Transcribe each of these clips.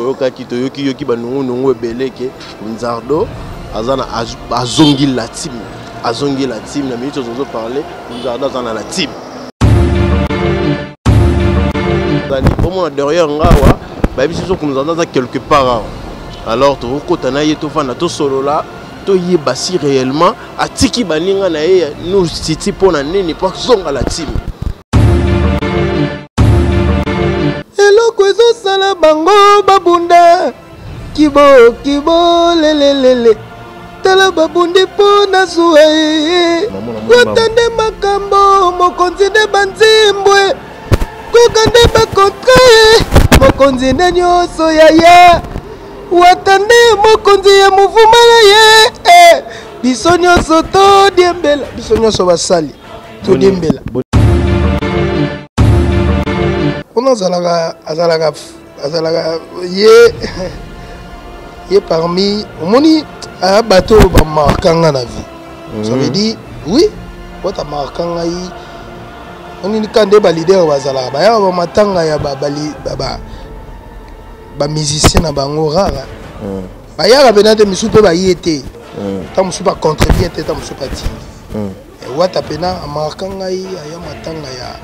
Okaki toyoki yoki banungu nungu ebeleke Nzardo azana azongi la team na minute ozo parler Nzardo azana la team dani comme derrière ngawa ba biso so Nzardo za quelque part alors to kotana ye to fana to solo là to yeba si réellement atiki baninga na ye nous siti pona nini pas zonga la team eloko ezosala bango babunda kibo lelelele tala babundi mpo na zuwa kotande makambo mokonzi nde banzimbwe kokande bakontra mokonzi nde nyonso yaya watande mokonzi ya muvuma na ye biso nyonso todiembela biso nyonso basali todiembela on azalaka ye parmi omoni bateau ba marquanga na vie ça veut dire oui bota marquanga yi on ni kande ba leader bazala ba ya ba matanga ya ba musicien na bango rara ba ya ba benate misu pe ba yete ta musu ba contribuer te ta musu pa ti et wata pena marquanga yi ya matanga ya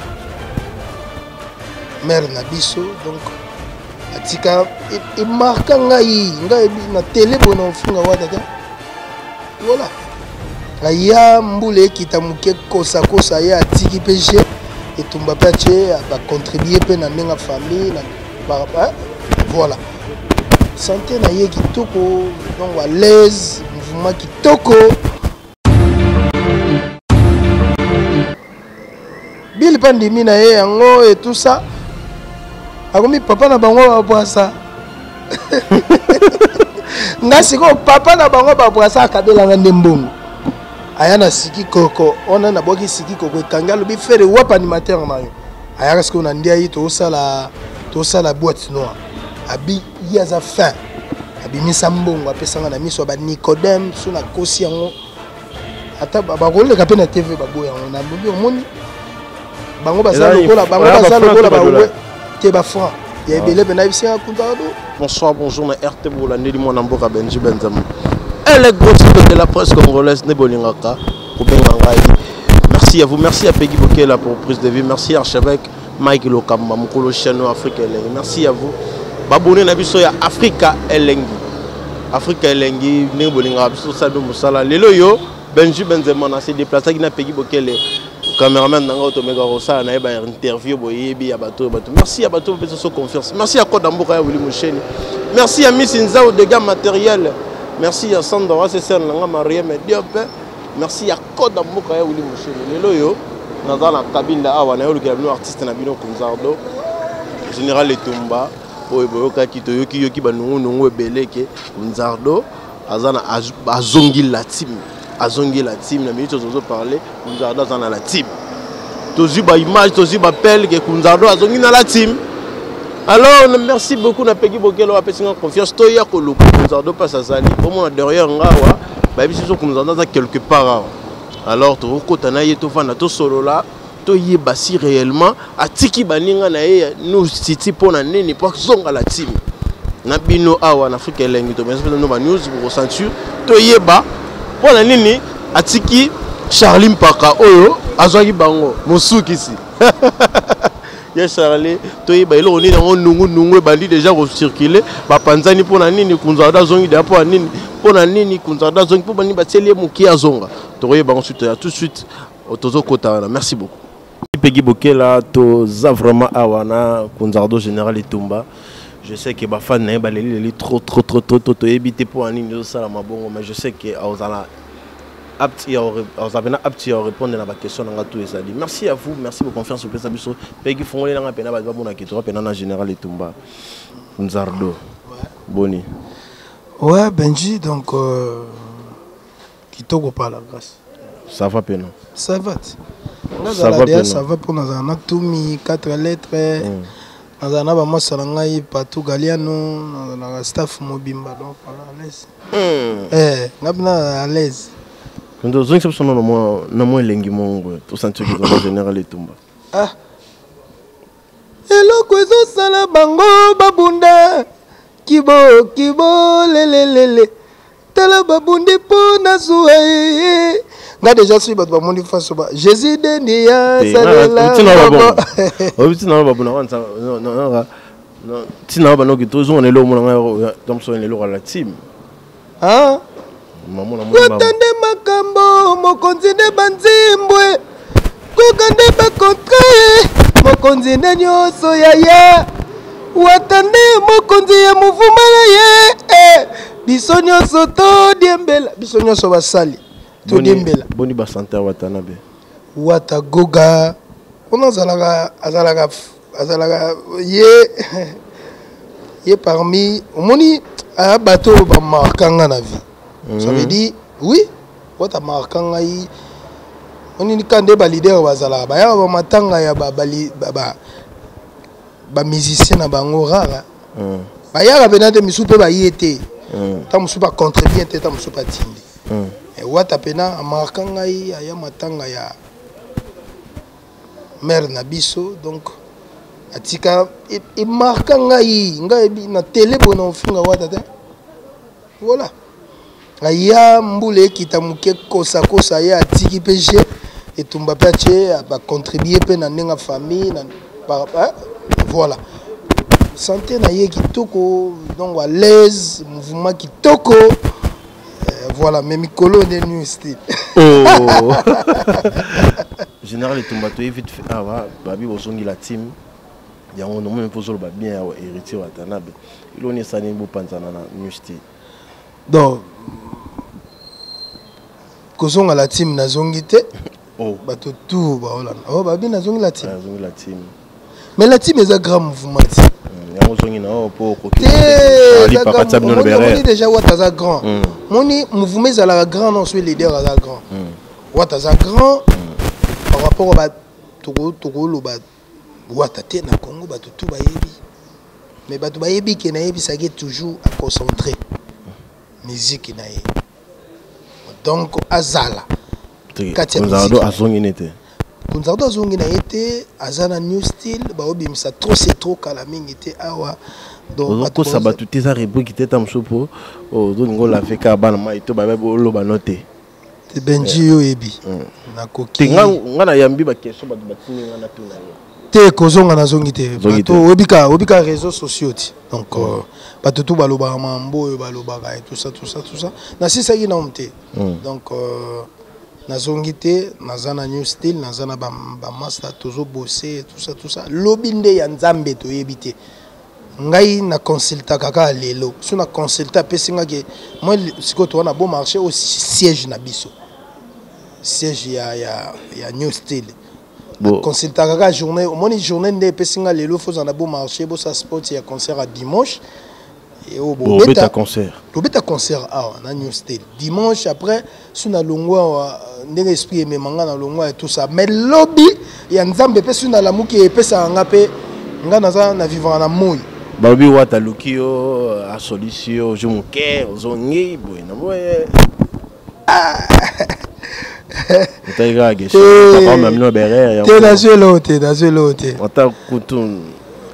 mère na biso donc atika et marquanga yi ngai na télé bona funga wata voilà aya mbule kitamuke kosa ya atiki péché et tumba pache ba contribuer pe na nenga famille na voilà santé na ye kitoko donc à l'aise mouvement kitoko bil pandemi na ye yango et tout ça akomi papa na bango ba boisa ngasi ko papa na bango ba boisa akabela ngande mbongo ayana siki koko ona na boki siki koko kangalo bi faire wap animateur mayo ayaka ce qu'on a dit ayi to sala boîte noire abi yaza fin abi misambongo apesanga na miso ba Nicodème suna kosi yango ata ba role ka pe na TV ba boya on a bobi omoni bango bazalo kola bango bazalo kola ba we te ba franc ya belé bena bisia Nzardo. Bonsoir, bonjour na RT Bolande di mwana mboka Benji Benzema. Elle est grosse de la presse congolaise ne bolingaka ko bengangai. Merci à vous, merci à Peggy Bokela pour prise de vie, merci à archevêque Mike Lokamba mukolo chano Afrique Elengi. Merci à vous. Babone na biso ya Africa Elengi. Africa Elengi ne bolingaka biso sado musala. Lelo yo Benji Benzema na se déplacer na Peggy Bokele. Cameraman nanga otomeka rosa na eba interview boyebi ya bato. Merci à bato pour cette confiance. Merci à Kodamboka ya Willy Musheni. Merci à Miss Nzao de gars matériel. Merci à Sandra César nanga Maria Diop. Merci à Kodamboka ya Willy Musheni. Lelo yo naza na kabinda awa na yo le artiste na bino Nzardo. Général Etumba boyoka kitoyoki yoki banungu nungu ebeleke Nzardo azana azongi la team. Azongi la team na minute ozo parler Nzardo azana la team tozu ba image tozu ba appel que Nzardo azongi na la team. Alors merci beaucoup na Peggy Bokelo apesinga confiance to ya ko loko Nzardo passe azali comme derrière ngawa ba biso so Nzardo za quelque part alors to kotana ye to fana to solo là to yeba si réellement atiki baninga na ye nous siti pona nini pas zonga la team na bino awa na Afrique Elengi to mais no ba news pour ressentir to yeba pona nini atiki Charlie Mpaka oyo azwaki bango mosuki si ya Charlie to yeba ilo nini ngo nungu bandi déjà recirculer ba panzani pona nini Nzardo zongi da pona nini Nzardo zongi po bani bateli muki azonga to yeba ensuite tout de suite otozo kota. Merci beaucoup. Peggy Bokela to za vraiment awana Nzardo général Etumba. Je sais que les fans sont trop évité pour un niveau ça mais je sais que vous avez apte à répondre à la question dans tout ça. Merci à vous, merci pour confiance au président. Peggy Fongolé dans la pena ba bona ki to pena na général Etumba. Nzardo. Boni. Ouais Benji donc kitoko par la grâce. Ça va pena. Ça va. Ça va pour nous en atumi 4 lettres. Nazana ba mosala ngai partout Galiano na staff mobimba donc à l'aise. Ngabna à l'aise. Quand on zong son nom na mo elengi mongo to sentir que le général Etumba. Eloko ezosala bango babunda kibo lelelele tala babundi po na zuwa nga déjà si bato bamondi face ba Jésus deni ya salela obitina babuna wanza non tina ba no kitozo on est là mon donc so on est là la team ah maman watande makambo mokonzi ne banzimbwe kokande ba contrat mokonzi ne nyoso ya watande mokonzi ya muvuma na ye biso nyonso to diembela biso nyonso basali to diembela boni ba santé watana be wata goga on azalaka ye parmi omoni a bateau ba markanga na vie ça veut dire oui wata markanga yi on ni kande ba leader bazala ba ya ba matanga ya ba musicien na bango rara ba ya ba benate misu pe ba yete ta musu ba contribuer te ta musu ba tindi et wata pena markanga yi ya matanga ya mère na biso donc atika et markanga yi ngai na télé bona ofunga wata te voilà aya mbule kitamuke kosa ya atiki péché et tumba péché ba contribuer pe na ndenga famille na voilà santé na ye kitoko donc à l'aise mouvement kitoko voilà même mikolo de new style général tumba to vite fait babi bosongi la team yango no même pozo ba bien héritier watanabe iloni sani bo panzana na new style donc kozonga la team na zongi te bato tout ba Hollande babi na zongi la team mais la team est un grand mouvement yango zongi na po koki ali pakata bino bere déjà wataza grand moni mouvement za la grand non soit leader za grand wataza grand par rapport à toko lo ba watate na Congo bato tout ba yebi mais bato ba yebi ke na yebi ça qui toujours à concentrer musique na ye donc azala Kunzardo azongi nete Kunzardo azongi na été azana new style ba obimisa trop c'est trop kala mingi te awa donc ko sabatu te za rebo ki teta msopo o do ngo la feka bana mai to ba lo ba noter te benji yo ebi na koki te ngana yambi ba question ba batini ngana tuna yo te kozonga na zongi te to obika réseaux sociaux ti donc bato tout baloba mambo baloba et tout ça na sisa yi na omte donc na zongi te nazana new style nazana ba master tozo bosser tout ça lobinde ya nzambe to yebite ngai na consulta kaka lelo so na consulta pesinga ke moi siko to na bon marché au siège na biso siège ya new style consulta kaka journée moni journée nde pesinga lelo faut na bon marché bo ça sport ya concert à dimanche et au beta concert na new style dimanche après suna longwa ndenge esprit me manga na longwa et tout ça mais lobby ya nzambe pe suna la muki e pesa nga pe nga naza na vivre na moyi babi wata lukio a solution je mon cœur zongi boy na boy taiga gesho papa mamno berere ya te na lote ata kutun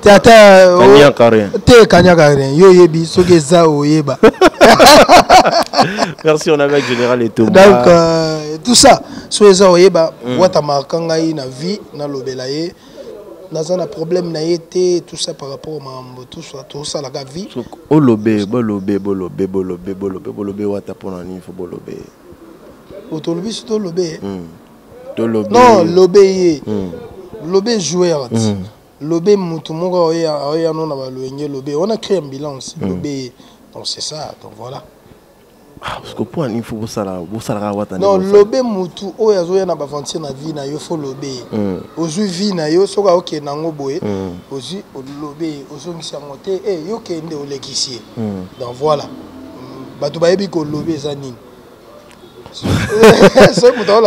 tata kanya karen yo yebi soki za oyeba merci on avait général et tout donc tout ça so eza oyeba wata markanga yi na vie na lobela ye naza na problème na été tout ça par rapport à tout ça la vie o lobé bolobe wata pona ni fo bolobe autolobé surtout lobé non lobé lobé joueur lobé mutumoko oya non na baloenge lobé on a créé une ambulance lobé donc c'est ça donc voilà parce que pour il faut ça wata non lobé mutu oya zoya na bavantir na vie na yo faut lobé ozu vie na yo soka oke nango boye ozu lobé ozongisa moté yo kende olekisi donc voilà bato bayebi ko lobé za nini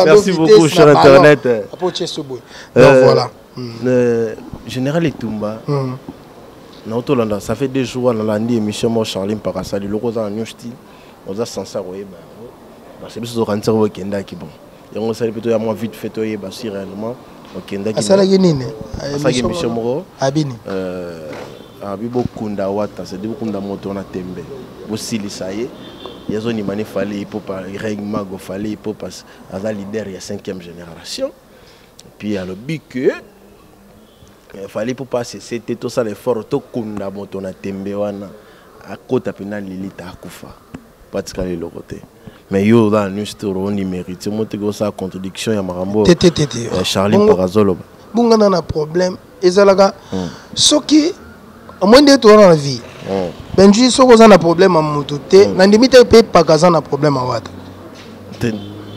merci beaucoup sur internet donc voilà général Etumba na otolanda ça fait 2 jours na landi émission mo Charline Pakasali loko za new style oza sansa koyeba parce que biso kantsaka okenda ki bon yango sali plutôt ya moi vite fait oyeba si réellement okenda ki asala ki nini asala émission moko abini Bibo Kunda Wata, c'est dit Kunda Motona Tembe. Aussi, ça y est, il y a zone il fallait pour pas règlement go fallait pour passer à la leader il y a 5e génération. Puis il y a le but que il fallait pour passer c'était tout ça l'effort to Kunda Motona Tembe wana à côté pénal l'élite à Kufa. Pas de scale le côté. Mais yo dans nous on y mérite. C'est monter que ça contradiction ya Marambo. Charlie Parazolo. Bunga na problème ezalaga soki moins de toi dans la vie. Benji soko za na problème à mututé na ndimite pe pakaza na problème à wata.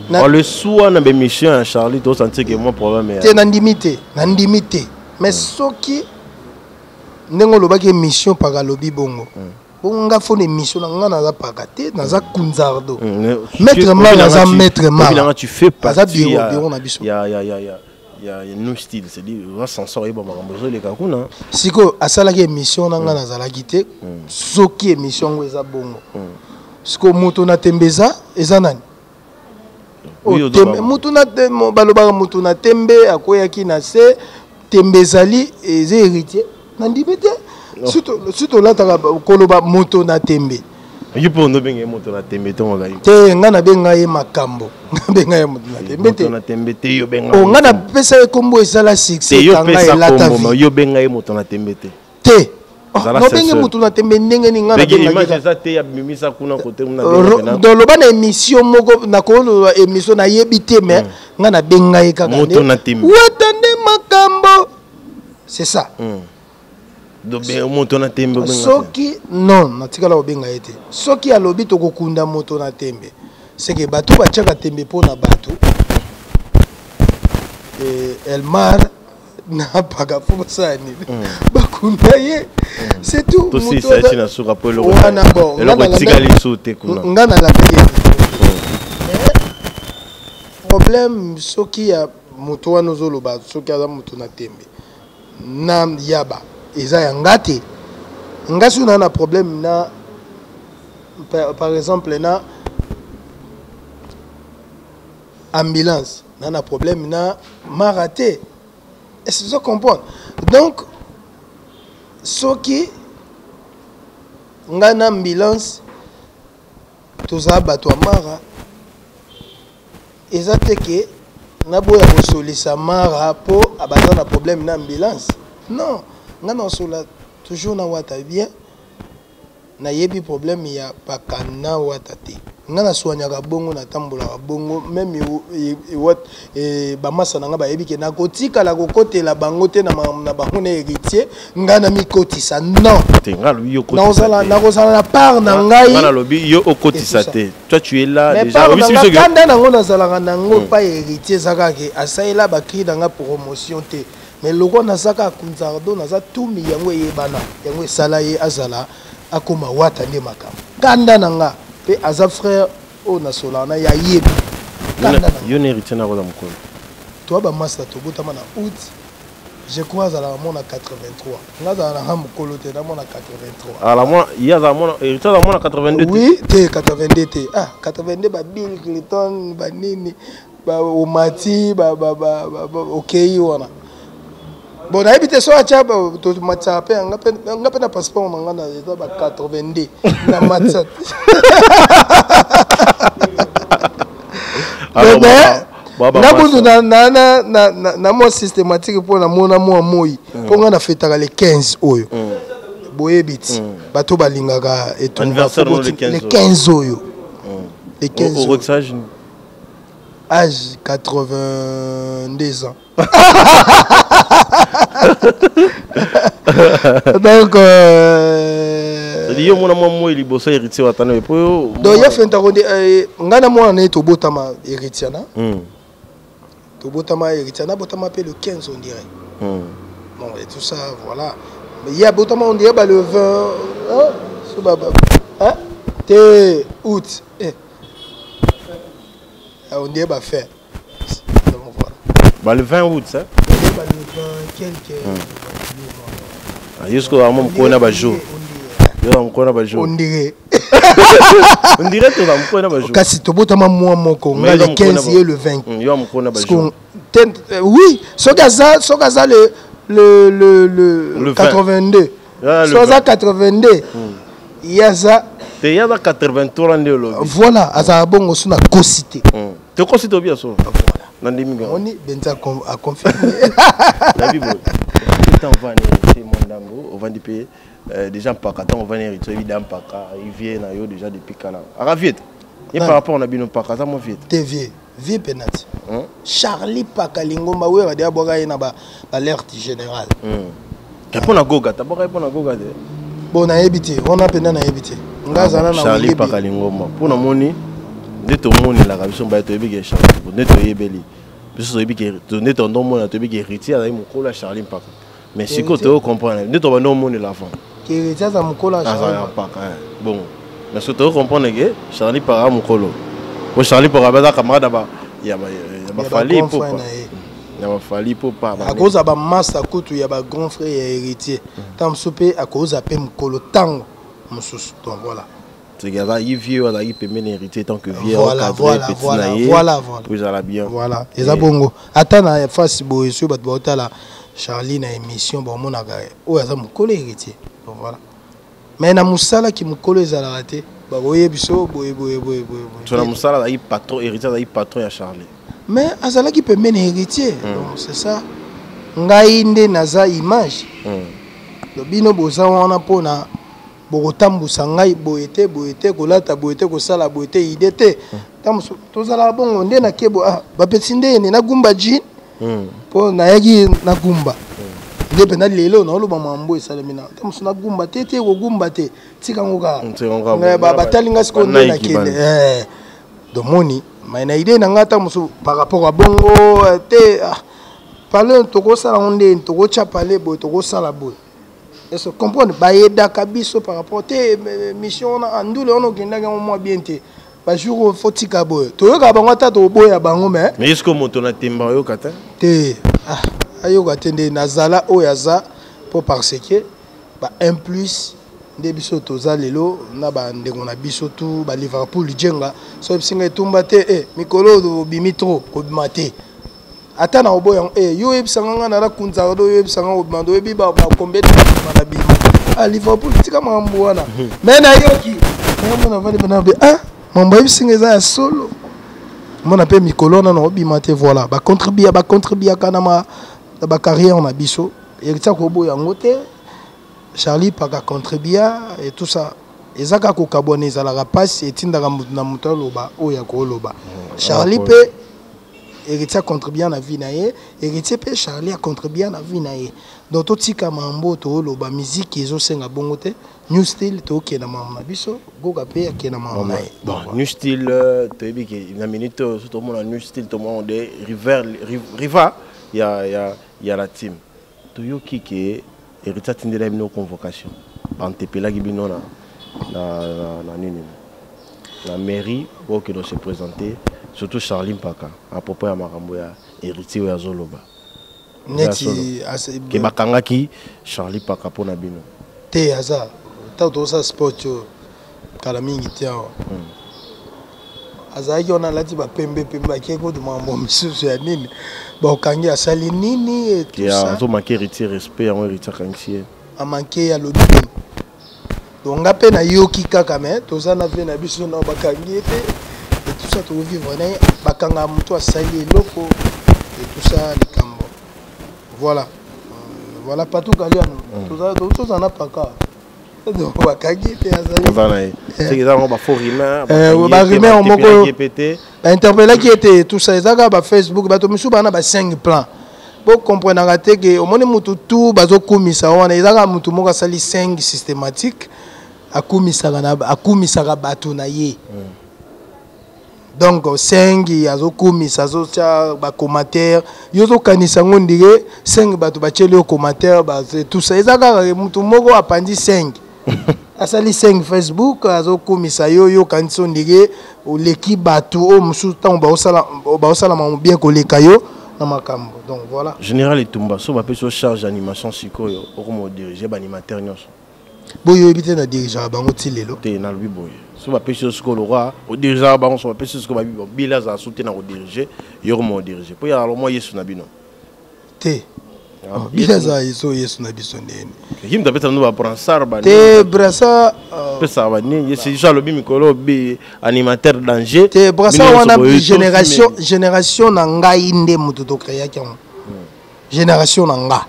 On le soin na be mission Charlie to sentir que mon problème est na ndimite mais soki nengo lobaki mission pakalobi bongo. Bonga fone mission nga na za pakate na za kunzardo. Maître ma na za maître ma. Tu fais pas ça bureau na biso. Il y a un style, c'est dit, on va s'en sortir, bon, on va les kakuna. Si ko asala ki émission na nga na za la gite, soki émission ngo eza bongo. Siko moto na tembeza eza nani? Moto na tembe baloba moto na tembe akoyaki na se tembezali eza héritier. Nandibete surtout là ta koloba moto na tembe. Il faut nous bien moto na tembe to ngai. Te nga na benga ye makambo. Benga ye moto na tembe te. Moto na tembe te yo benga. O nga na pesa e kombo esala succès tanga elata vie. Yo benga ye moto na tembe te. Te. No benga moto na tembe ndenge ni nga na benga. Image ça te ya bimisa kuna côté na benga. Dans le bana émission moko na ko émission na yebité mais nga na benga ye kaka. Moto na tembe. Watande makambo. C'est ça. Moto na tembe soki non natikala obenga ete soki alobi to kokunda moto na tembe c'est que bato bachaka tembe pona bato Elmar na paga fobosani bakunda ye c'est tout moto ça tina suka po lo wana bon tikali soute kuna ngana la problème soki ya moto wana zoloba soki aza moto na tembe na yaba eza ya ngate ngasi na na problème na par exemple na ambulance na problème na maraté est-ce que vous comprenez donc soki ngana ambulance toza bato mara eza teke na boya kosolisa mara po abaza na problème na ambulance non ngana osola toujours na wata bien na yebi problème ya pakana wata te ngana soanyaka bongo na tambola bongo même wat bamasa nanga ba yebi ke na kotika la kokotela bango te na bango na héritier ngana mikotisa non te ngalo yo kotisa na kozala na part na ngai ngana lobi yo okotisa te toi tu es là mais déjà oui c'est kanda nango nazalaka nango pa héritier zakake asaila ba cri danga promotion te mais loko nazaka kunzardo naza tumi yango yebana yango sala ye azala akoma wata nde makam kanda nanga pe aza frère o nasolana ya yebi kanda nanga yo héritier na koza mukolo toi ba master to botama na août je crois à la mona 83 ngaza na mukolo te na mona 83 à la mona ya za mona héritier za mona 82 oui te 82 te 82 ba Bill Clinton ba nini ba omati ba okay wana bon na habité so acha to matcha pe nga pe na passeport nga na eza ba 82 na matcha na bundu na mo systématique pour na mona mo moi po nga na fetaka le 15 oyo boyebiti bato balingaka anniversaire le 15 oyo le 15 au âge 82 ans. Donc c'est yo mona moi liboso héritier watana et po donc ya fenta konde ngana mona ne to botama héritier na to botama héritier na botama pe le 15 on dirait bon et tout ça voilà mais il y a botama on dirait le 20 so baba hein te août on dirait ba faire bah le 20 août ça bah le 20 quelques jusqu'au moment où on a ba jour yo on a ba jour on dirait to on a ba jour kasi to botama moi moko le 15 et le 20 yo on a ba jour oui so gaza le 82 soit 82 yaza te yaza 83 nde lo voilà aza bongo suna cosité te cosité bien so voilà nandimi on est benza a confirmé la bible tant va hériter mon dango on va dire déjà paka tant on va hériter évidemment paka il vient na yo déjà depuis kana ara vite et par rapport on a bien paka ça mo vite te vie penati Charlie paka lingomba we va dia boga ina ba alerte générale pour na goga ta boga pour na goga de bon na ebité on a pena na ebité ngazana na Charlie paka lingomba pour na moni de to moni la biso ba to ebike Charlie de to yebeli biso ebike to ne to ndo mona to ebike héritier ala mo la Charlie paka mais si ko to comprendre de to ba ndo moni la fin que héritier za mo la Charlie paka bon mais ce que to comprendre que Charlie paka mo kolo pour Charlie paka ba camarade ba ya ba fali pour ya ba fali pour pas à cause ba massa kutu ya ba grand frère et héritier tam soupé à cause a pe mo kolo tango mususu donc voilà c'est gars il vieux ala il peut mener héritier tant que vieux voilà vous allez bien voilà et ça bongo atana face bo sur bat bota la Charlie na émission bon mon aga o ya za mo kolo héritier donc voilà mais na musala ki mo kolo ezala raté ba boye biso boye tu na musala la patron héritier la patron ya Charlie mais azala qui peut mener héritier donc c'est ça ngai nde naza image do bino boza wana pona bokotambusa ngai boyete kolata boyete kosala boyete idete tamuso tozala bongo nde na kebo bapeti nde ne nagumba jean po nayaki nagumba nde pena lelo na oloba mambo esalemina tamuso nagumba te kogumba te tika ngoka batali nga siko nde na kende domoni mais na idée na ngata musu par rapport à bongo te parler toko sala onde toko chapale boy toko sala boy est-ce que comprendre ba yeda kabiso par rapport te mission na andule ono kindanga mo bien te ba jour fotika boy to yoka bango ta to boya bango mais est-ce que moto na temba yo kata te ayo gatende nazala oyaza pour parce que ba un plus nde biso toza lelo na ba ndengo na biso tu ba Liverpool jenga so bisinga etumba te mikolo bimitro ko bimate ata na oboya yo ebisanga na la kunza do yo ebisanga obimando ebi ba kombeta na bima Liverpool tika mambo wana mais na yoki mona vale bana be mambo ebisinga za ya solo mona pe mikolo na obimate voilà ba contribuer kana ba carrière na biso erita ko boya ngote Charlie paka contribuer et tout ça ezaka ko kabone za la rapace etindaka na muto loba oya ko loba Charlie pe héritier contribuer na vie na ye héritier pe Charlie a contribuer na vie na ye donc to tika mambo to loba musique ezo senga bongo te new style to ke na mama na biso goga pe ke na mama na ye bon new style to ebiki na minute to mona new style to mona de riva ya la team to yo kike héritier tindela bino convocation antepela bino na nini la mairie pour que doit se présenter surtout Charlie Mpaka à propos ya makambo ya héritier ya Zoloba neti ke bakangaki Charlie Mpaka pona bino te aza tato sa sport yo kala mingi te azaki ona lati ba pembe ke ko de mambo misusu ya nini ba okangi asali nini et tout ça to manquer héritier respect en héritier kangie a manquer ya lobi donc ngape na yoki kaka mais toza na ve na biso na bakangi te et tout ça to vivre na bakanga muto asali eloko et tout ça likambo voilà voilà pas tout kaliano toza na paka donc bakangi te azali c'est que ça on va faux rimer ba rimer on moko interpeller qui était tout ça ezaka ba Facebook ba to misu bana ba 5 plans pour comprendre que que au monde mutu tout bazo komisa wana ezaka mutu moko sali 5 systématique akumisaka bato na ye donc 5 azokomisa azotia ba commentaire yozo kanisa ngondire 5 bato bacheli au commentaire ba tout ça ezaka mutu moko apandi 5 asali 5 Facebook azokomisa yo kanisa ndire oleki bato o musu tant ba osala mamu bien koleka yo na makambo donc voilà général Etumba so ba peso charge animation sikoyo okomo diriger ba animateur nyonso boyo ebite na dirigeant bango tilelo te na lui boye so ba peso siko le roi au dirigeant bango so ba peso siko ba bila za soutenir na diriger yo komo diriger po ya lo mo yesu na bino te Bila za iso Yesu na biso ndeni. Him tapeta ndo ba brassard ba. Te brassard pesa ba ni yesi ja lobi mikolo bi animateur danger. Te brassard wana génération na ngai nde mutu to créer kyango. Génération na nga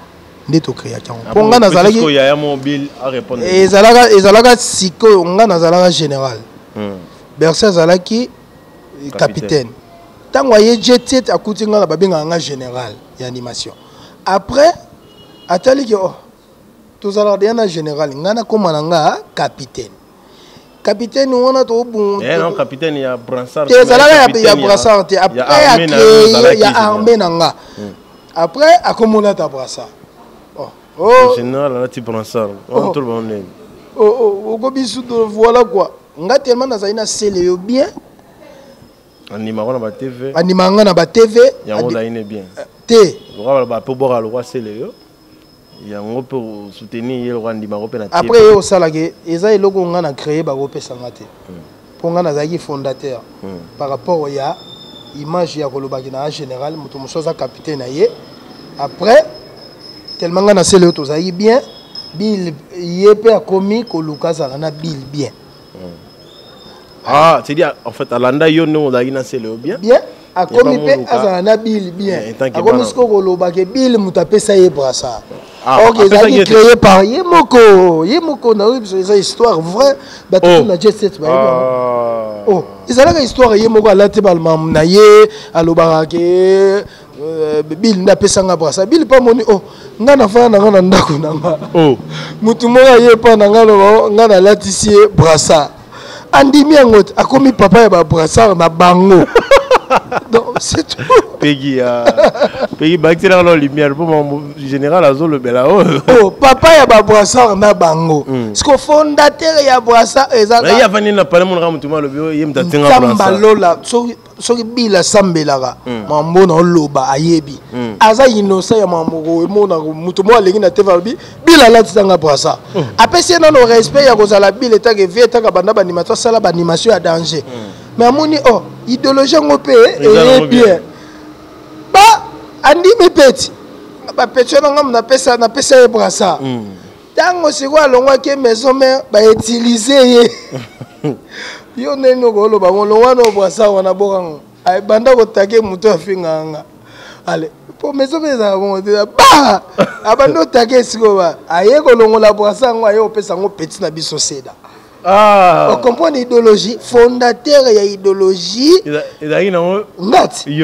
nde to créer kyango. Ponga na zalaki ko ya mobile a répondre. Ezalaka siko nga na zalaka général. Bersa zalaki capitaine. Tango ye jetet akuti nga babenga nga général ya animation. Après atali ki oh tozala na général ngana komana nga capitaine. Capitaine wana to bon. Non capitaine ya brassard. Te zalaka ya brassard te après ya armée nanga. Après akomona ta brassard. Oh général la ti brassard. Tout le monde. Oh gobisu voilà quoi. Nga tellement nazali sele yo bien. Anima na ba TV. Anima na ba TV. Yango da ine bien. Te. Ba po bora le roi sele yo. Yango pour soutenir le roi ndima pe na TV. Après yo salage eza eloko nga na créer ba kopesa ngate. Po nga nazali fondateur. Par rapport ya image ya kolobaki na général mutu musoza capitaine na ye. Après tellement nga na sele yo tozali bien. Bill yepe a commis koluka za na Bill bien. Ah, c'est dire en fait Alanda yo no na c'est le bien. Bien. A commis pe azana Bill bien. A commis ce ko koloba ke Bill mutapesa ye brassard. OK, ça est créé par Yemoko na c'est histoire vraie bato na jet set ba. Oh, ezalaka histoire Yemoko alate balma na ye alobaka ke Bill na pesa nga brassard. Bill pas moni oh nga na fana nga na ndako na nga. Oh. Mutu moya ye pa na nga lo nga na latisie brassard. Andimi angot akomi papa ya ba brassard na bango. Donc c'est tout. Peggy bactère la lumière pour mon général azo le bela oh papa ya ba brassard na bango. Ce que fondateur ya brassard ezaka. Mais ya vani na parler mon ramutuma le bio yem tatenga brassard. Sambalola so bila sambelaka mambo na loba ayebi. Aza innocent ya mamoko emona mutu mo alengi na teva bi bila latanga brassard. Apesi na no respect ya kozala bila etaka vie etaka banda ba animateur sala ba animation ya danger. Mais amoni oh idéologie ngopé et bien. Ba andi me petit. Ba petit na ngam na pesa e brassard. Tango siko alongwa ke maison mère ba utiliser ye. Yo neno ko lo ba ngolo wana brassard wana bokango. Ay banda ko take muto afinga nga. Allez, pour maison mère za bon ba abando take siko ba. Aye ko longola brassard ngo aye opesa ngo petit na biso seda. Ah, on comprend l'idéologie, fondateur et idéologie. Il a une yo, il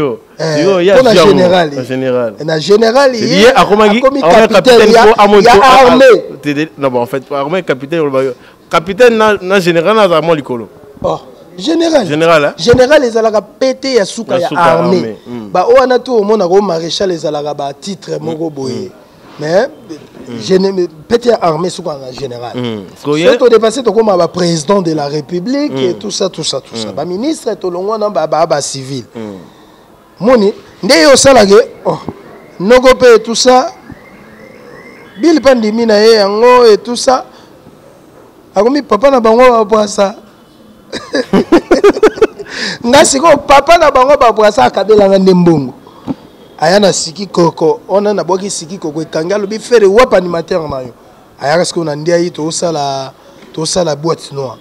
y a général. Na général, il y a capitaine, il y a armée. Non, en fait, armée capitaine na général na za mo likolo. Oh, général. Général, les alaka pété ya souka ya armée. Ba o na to mona ko maréchal les alaka ba titre moko boye. Mais pété armée sous en général. Surtout dépassé comme le président de la République et tout ça. Ba ministre tout le monde ba civil. Moni, ndeyo salage oh nogope et tout ça. Bill pandemi na ye yango et tout ça. Akomi papa na bango ba ça. Ngasiko papa na bango ba ça kabela ngande mbongo. Ayana siki koko ona na boki siki koko kangalo bi faire wap animateur na yo ayaka ce qu'on a dit to sala boîte noire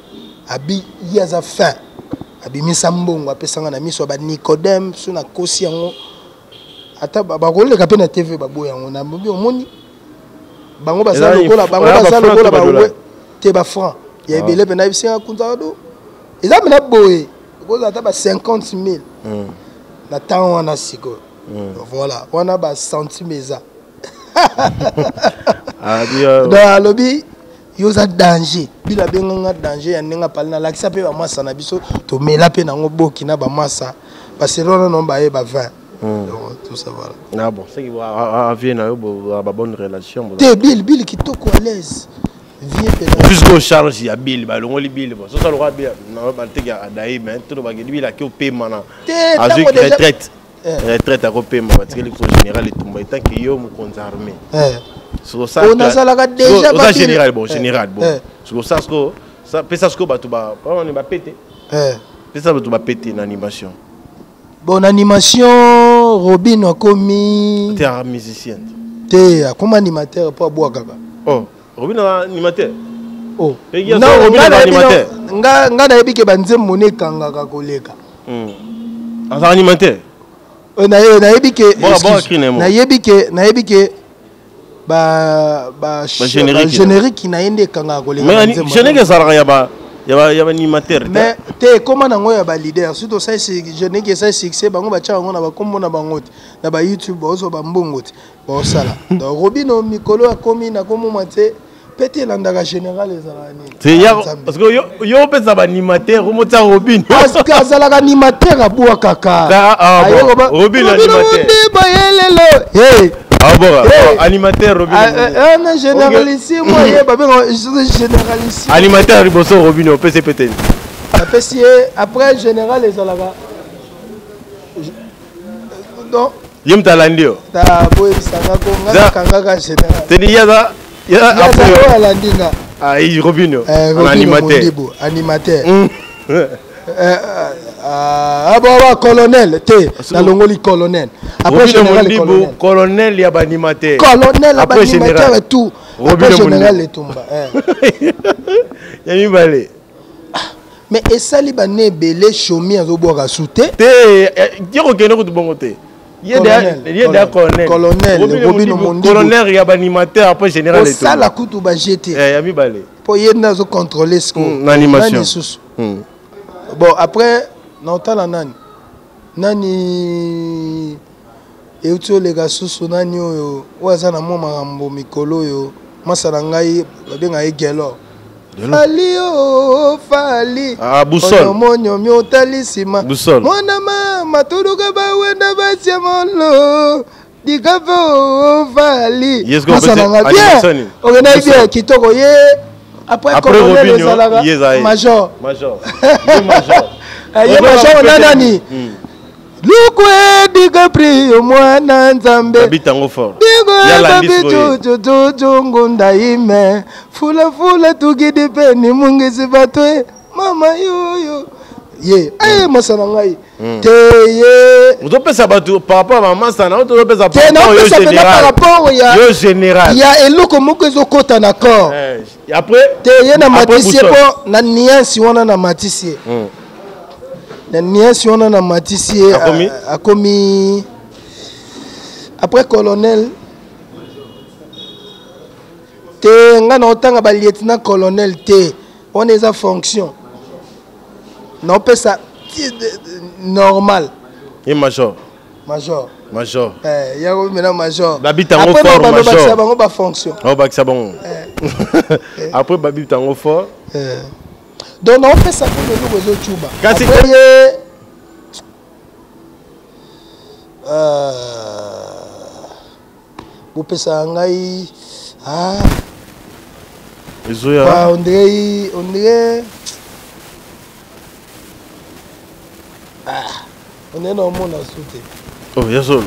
abi yaza fin abi misambongo apesanga na miso ba Nicodème suna kosi yango ata ba ko le kapena TV ba boya yango na mbi omoni bango basala lokola ba te ba franc ya ebele pena bisinga kunzado eza mena boye ko ata ba 50,000 na temps wana siko. Voilà, on a bas centimètres. Dans le lobby, il y a danger. Il y a danger. Il y a un danger. Il y a un massa. Il y a un boki na ba massa. Parce que là, on a 20. Tout ça voilà. Ah bon, c'est qu'il va avoir une bonne relation. Bill qui est à l'aise. Plus qu'on charge, il y a Bill. Bill. Ça, ça le roi Bill. Non, il y a Daï, mais tout le monde qui a un paiement. Avec retraite. Retraite à repément parce que le général est tombé tant que yo me compte armé. Sur ça. On a ça déjà pas général bon. Sur ça ça peut ça ce que tu vas on va péter. Peut ça tu vas péter en animation. Bon animation Robin a commis. Tu es musicien. Te comme animateur pour boire kaka. Oh, Robin animateur. Oh. Non, Robin animateur. Nga na yebi ke banze moné kangaka koleka. En animateur. Na yebi ke na yebi ke ba générique na yende kangaka koleka. Mais générique ça il y a animateur. Mais te comment nango ya ba leader surtout ça c'est générique ça succès bango ba tcha na ba kombo na bango na ba YouTube ozo ba mbongo ba sala. Donc Robino mikolo akomi na komo mate pété l'andaka général ezalani. C'est parce que yo peut ça animateur au mot Robin. Parce que azalaka animateur a boa kaka. Robin animateur. Hey. Ah bon, animateur Robin. Un généraliste moi généraliste. Animateur riboso Robin au PCPT. Après général ezalaka. Non. Yem talandio. Ta boy sanga ko ngaka kangaka général. Teni yaza. Ya après landinga. Ah, il Robinho. Animateur. Animateur. Ah bon, colonel, te na longoli colonel. Après général colonel ya ba animateur. Colonel ba animateur et tout. Après général et tomba. Yami balé. Mais esali ba ne belé chomi azoboka souté. Te, diro kene ko bongo te. Il y a colonel. Colonel, il y a animateur, après général. C'est ça la coupe ou jeter. Il y a mis balé. Pour y aller contrôler ce qu'on animation. Bon, après, non, t'as la nani. Nani. Et tu les gars sous nani yo. Ouaza na mo marambo mikolo yo. Masalangai, babenga egelo. Fali oh fali. Ah boussole. Monyo myo talisima. Boussole. Mona mama turuka ba wenda basia molo. Dikavo fali. Yes go bien. On est bien kitoko ye. Après colonel ezalaka. Major. Major. Ye major nani. Lukwe DiCaprio mwana nzambe Habitango fort. Yala bicho ngunda ime fula tugidi peni mungisi batwe mama yoyo ye aye masana ngai te ye vous pesa batu par rapport à maman sana vous pesa par rapport yo général ya eloko moko ezokota na corps après te ye na matisie po na nuance wana na matisie na niasi on a Matisse a commis après colonel te nga na otanga ba lieutenant colonel te on est en fonction non pas ça normal et major ya ko mena major babitango fort major bango ba fonction ba ça bon après babitango fort donc on fait ça pour le réseau Chuba. Vous pouvez ça ngai on dirait on est dans le monde à sauter. Oh bien sûr.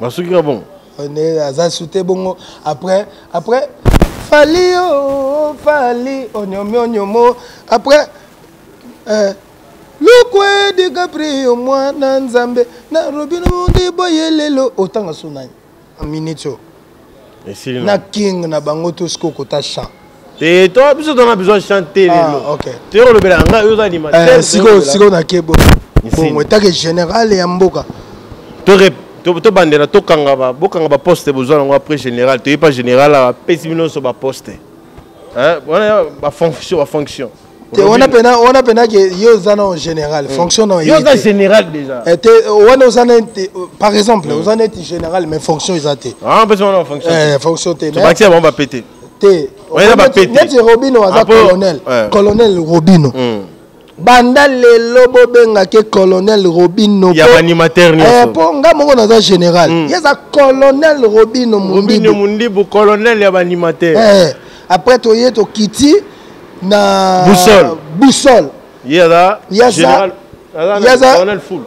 Masuki bon. On est à sauter bon après Fali oh fali onyomo après Lukwe DiCaprio mwana nzambe na Robino ndi boyelelo otanga sunani minute na king na bango to sko kota chant et toi biso on a besoin de chanter OK tu le belanga yo animateur siko na kebo bon etake général ya mboka to bandela to kanga ba poste besoin ngo après général tu pas général a pessimino so ba poste hein ba fonction on a pena que yo zana en général fonction non yo za général déjà on zana par exemple on zana général mais fonction ils ah besoin en fonction fonction te mais bâti on va péter on va péter net Robino za colonel Robino banda lelo bobenga ke colonel Robino ya animateur nyoso po nga moko na za général yeza colonel Robino Mundibu colonel ya animateur après toye to kiti na boussole yeza général colonel full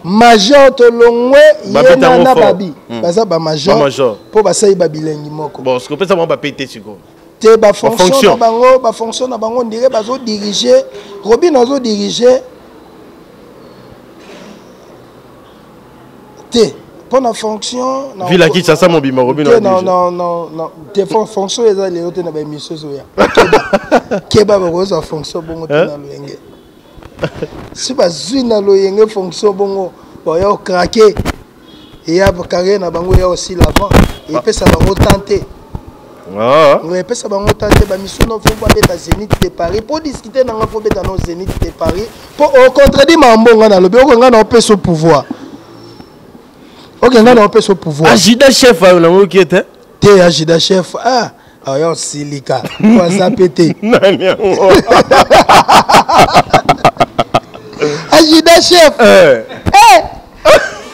major to longwe yena na babi baza ba major po basai babilengi moko bon ce que peut ça va péter siko te ba fonction na bango ndire bazo diriger Robin azo diriger te pour la fonction Villa qui ça mon bima Robin non des fonction les les autres na ba émission zoya keba ba ko fonction bongo na loyenge si ba zui na loyenge fonction bongo ba yo craquer et ya ba carré na bango ya aussi l'avant et peut ça ba tenter oui peut ça ba tenter ba mission non faut pas beta Zénith de Paris pour discuter na faut beta no Zénith de Paris pour au contredire mambonga na lobi ko ngana opé ce pouvoir. Ok, on a un peu ce pouvoir. Agida chef, on a un qui était. T'es Agida chef. Ah, alors silica. Quoi ça pété? Agida chef.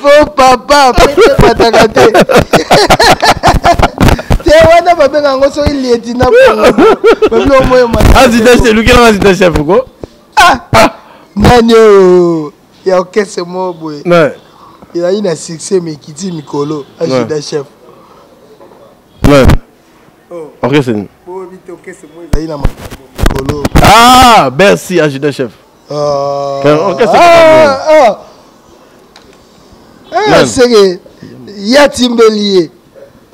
Faux papa, pété patakate. T'es wana babe ngango so il est dina pour. Agida chef, lui qui est Agida chef quoi? Ah, nanyo. Ya ok c'est moi boy. Non. Il a eu un succès, mais qui dit Mikolo, Agida chef. Ouais. Ok, c'est nous. Ah, merci, Agida chef. Ok, c'est que il y a Timbelier.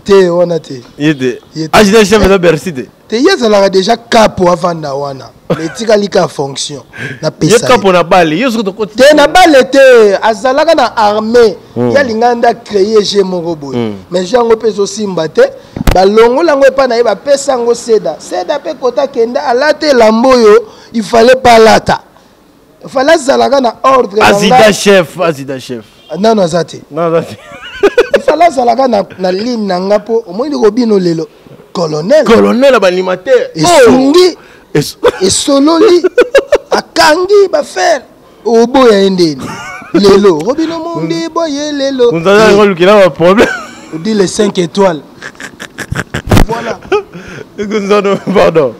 T'es, on a été. Agida chef, c'est merci. Il y a déjà capo avant Nawana. Mais tu as une fonction. Il y a capo na balle. Il y a sur côté. Tu na balle te azalaka na armée. Il y a linganda créé chez Morobo. Mais j'ai un peu aussi mbaté. Ba longo lango pa na ba pesa ngo seda. Seda pe kota kenda alate lamboyo, il fallait pas lata. Il fallait zalaka na ordre. Agida chef, Agida chef. Non non zate. Non zate. Il fallait zalaka na ligne na ngapo. Au moins ni robino lelo. Colonel. Colonel animateur. Et Sungi. Et Sololi. Akangi ba faire. Obo ya ndeni. Lelo. Robino Mondi boye lelo. On a un problème. On dit les 5 étoiles. Voilà. Pardon.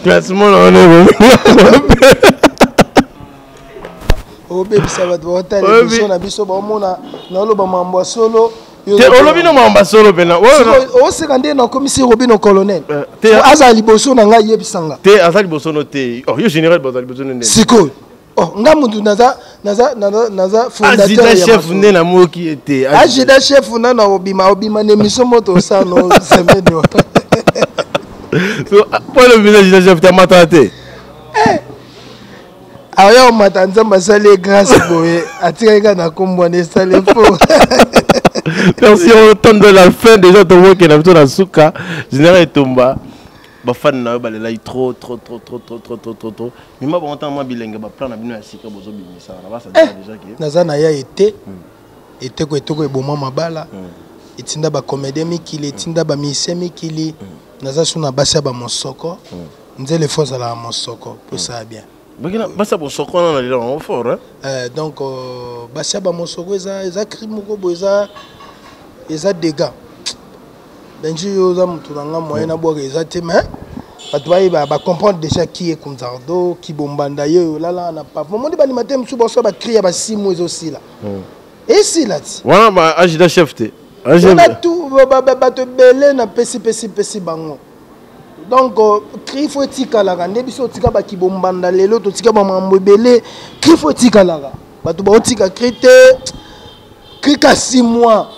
Classement on est oh bébé ça va devoir t'aller l'émission na biso ba mona na lo ba mambo solo. Olobino mamba solo pena. O sekande na commissaire Robino colonel. Aza liboso na nga yebisanga. Te aza liboso no te. Oh yo général baza liboso no. Siko. Oh nga mundu naza fondateur ya chef ne na moki ete. Agida chef na obima ne miso moto sa no semedo. So pour le visage chef ta matate. Aya o matanza masale grâce boye atika na kombo ne sale fo. Merci, on attend de la fin déjà de voir qu'il a besoin de souka. Général Tomba, bah fan na ba là trop. Mais moi bon entend moi bilingue ba plan na bino ya sika bozo bimisa na ba ça déjà qui. Nazana ya été ko etoko e boma mabala. Itinda ba comédie mikili, itinda ba mise mikili. Naza suna basa ba mosoko. Nzele foza la mosoko pour ça bien. Bakina basa mosoko na lelo on fort hein. Donc basa ba mosoko eza crime ko boza eza dégâts. Benji yoza mutu nanga moyen na boka eza te mais batu ba comprendre déjà qui est Kunzardo, qui bombanda yo là na pas. Moment de animateur musu boso ba crier ba 6 mois aussi là. Et si là ti. Voilà ba Agida chef te. On a tout ba te belé na pesi bango. Donc cri faut tika la rande biso tika ba ki bombanda lelo to tika ba mambo belé cri faut tika la ga. Batu ba tika crité cri ka 6 mois.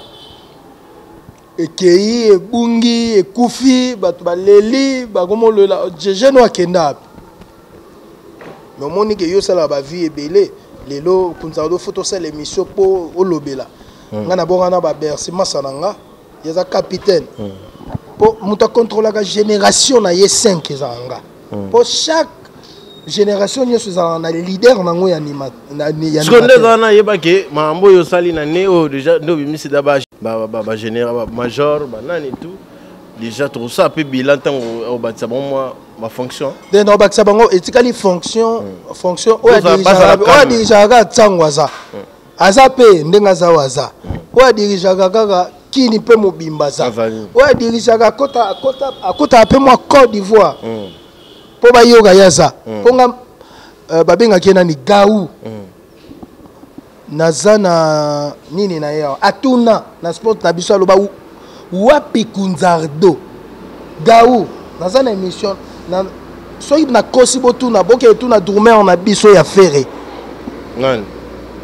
Ekei ebungi ekufi bato baleli bakomolela jeune wakenda mais omoni ke yo sala ba vie ebele lelo Kunzardo photo sala émission po olobela nga na bonga na ba bersi masananga yeza capitaine po muta contrôler la génération na ye 5 ezanga po chaque génération nyoso za na leader nango ya anima ya secondaire na yeba ke mambo yo sali na neo déjà ndo bimisi d'abord ba général major ba nani tout déjà tout ça peu bilan tant au bâtissa bon moi ma fonction de no bâtissa bango etikali fonction o dirija ga tsangwaza aza pe ndenga za waza o dirija kaka kini pe mobimba za o dirija ga kota pe moi Côte d'Ivoire po ba yoga yaza po nga babenga kena ni gaou nazana nini na yao atuna na sport na biso aloba wapi Kunzardo gaou nazana émission na soyi na kosi botuna boke tuna tourner na biso ya ferré non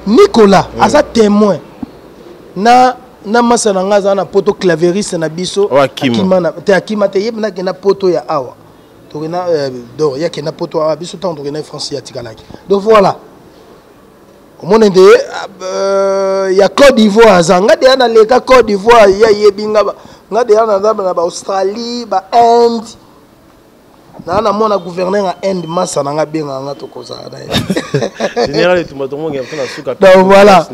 Nicolas asa témoin na masa na ngaza na poto clavieriste na biso akima na te akima te yebna ke na poto ya awa to na do ya ke na poto awa biso tant to na France ya tikalaki donc voilà au monde de ya Côte d'Ivoire zanga de na leka Côte d'Ivoire ya yebinga nga de na ba Australie ba Inde na mona gouverneur à Inde masa na nga benga nga to koza na général tout maton ngi na suka donc voilà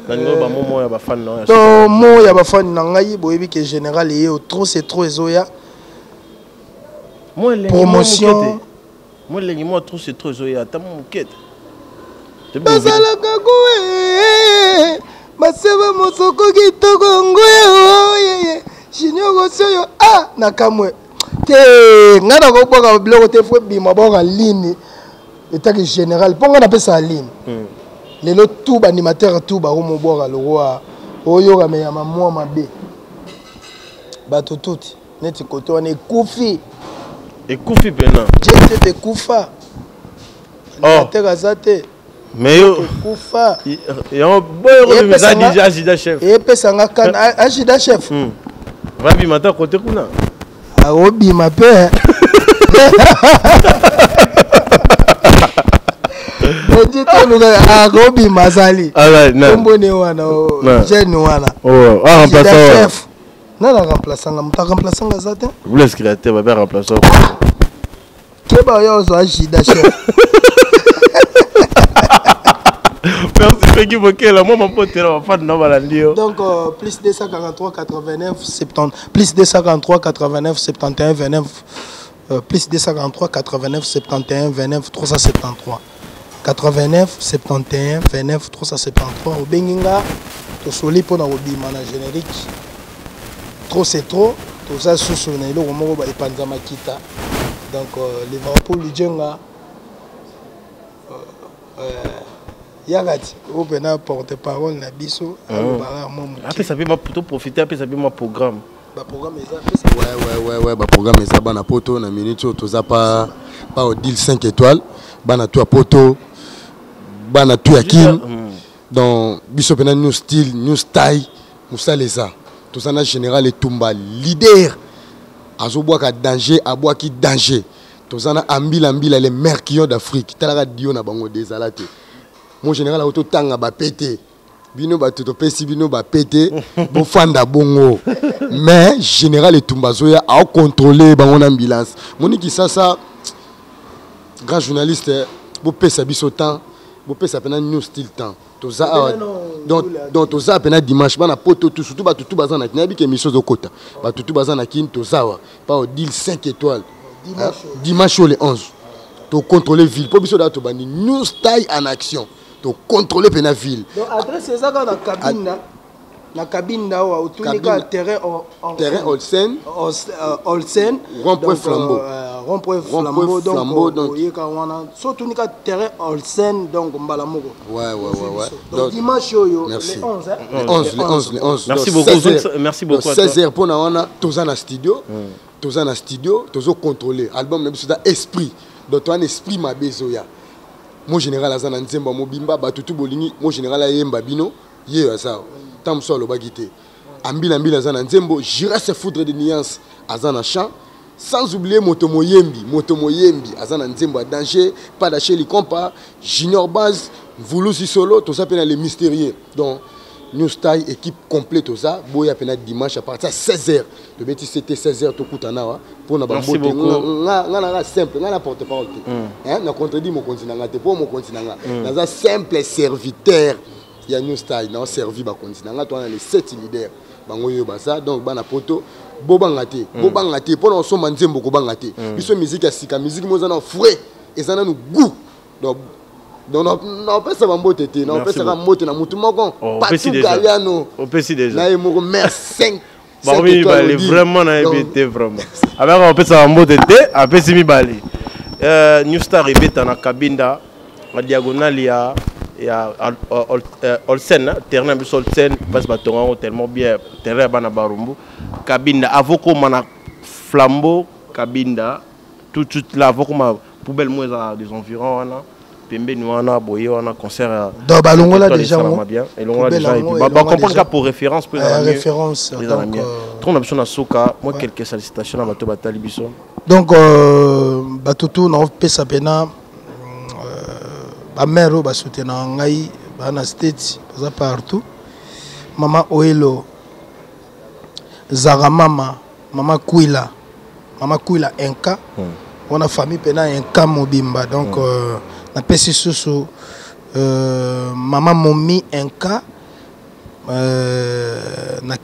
donc mo ya ba fan na ngai boyebi ke général ye trop c'est trop ezoya promotion moi les moi trop c'est trop ezoya ta mon quête bazala kagoe baseba mosoko kitoko ngoye junior gosoyo na kamwe te ngana ko boka biloko te fo bima boka ligne état général ponga na pesa ligne lelo tout animateur tout ba mo boka le roi oyo ka me ya mamwa mabe bato tout neti koto wana ekufi pena jete te kufa animateur azate mais yo kufa yo boyo déjà agida chef et pesa nga kan agida chef rabi mata côté kuna obi ma pe Oji toluga agobi mazali kombone wana jeune wana remplaçant chef na la remplaçant muta remplaçant zate vous laisse créateur va remplaçant keba yo zo agida chef. Merci Peggy Bokela, moi mon pote là, fan na balandio. Donc plus 243 89 70 plus 243 89 71 29 plus 243 89 71 29 373 89 71 29 373 au Benginga to soli pona obima na générique trop c'est trop tout ça sous na ilo moko ba epanza makita donc Liverpool Djenga Yagati, au Bénin porte-parole na biso, après ça peut plutôt profiter après ça peut mon programme. Ba programme est ouais, ba programme est bana poto na minute to za pas au deal 5 étoiles, bana to poto, bana to yakin. Donc biso pena new style, new style, musa leza. Tout ça na général et Tumba leader. Azo bois ka danger, abois ki danger. Tout ça na ambila les mercure d'Afrique. Tala dio na bango désalate. Mon général auto tanga ba pété bino ba toto pesi bino ba pété bo fanda bongo mais général Etumba Zoya a contrôler bango ambulance moniki ça grand journaliste bo pesa biso temps bo pesa pena new style temps to za donc to za pena dimanche bana poto tout surtout ba tout bazana kinabi ke mission zo kota ba tout bazana kin to zawa pas au deal 5 étoiles dimanche le 11 to contrôler ville po biso da to bani new style en action to contrôler pena ville. Donc adresse c'est ça dans la cabine là où tout les terrain Olsen rond-point Flambeau donc il y a surtout les terrain Olsen donc mbalamoko. Ouais. Donc dimanche yo le 11 merci beaucoup 16h pour na tous en studio tous contrôler album na biso da esprit donc un esprit ma bezoya. Mon général azana nzemba mobimba batutu bolingi mon général ayemba bino ye asa tam solo bagité ambila azana nzembo jira se foudre de nuances azana chant sans oublier moto moyembi azana nzembo danger pas d'acheter les compas junior base voulusi solo tout ça pena les mystérieux donc New Style équipe complète tout ça boya pena dimanche à partir de 16h de bêtis c'était 16h to kutana pour na bambo nga simple nga na porte-parole hein na contredit mon continent nga te pour mon continent nga na simple serviteur ya New Style na servi ba continent nga to na les 7 leaders bango yo basa donc bana poto bobanga te pour na so manzembo ko banga te biso musique ya sika musique mo zana fouet et ça na nous goût donc non pas ça va monter non pas ça va monter na mutu moko pas tout galiano on peut si déjà na yemo merci 5 Barbi bali vraiment na ebité vraiment avec on peut ça va monter après si mi bali New Star ebeta na kabinda na diagonale ya Olsen terrain bi Olsen parce que batonga tellement bien terrain bana barumbu kabinda avoko mana Flambeau kabinda tout là avoko ma poubelle moins des environs là pembeni wana boye wana concert donc balongola déjà bien et longola déjà et puis bah comprendre que pour référence pour la référence donc on a besoin de soka moi quelques sollicitations à bato batali biso donc batutu na pesa pena ba mère ba soutenir ngai bana state baza partout mama Oelo Zara mama Kuila Enka on a famille pena Enka Mobimba donc na pesi susu mama Momi Enka na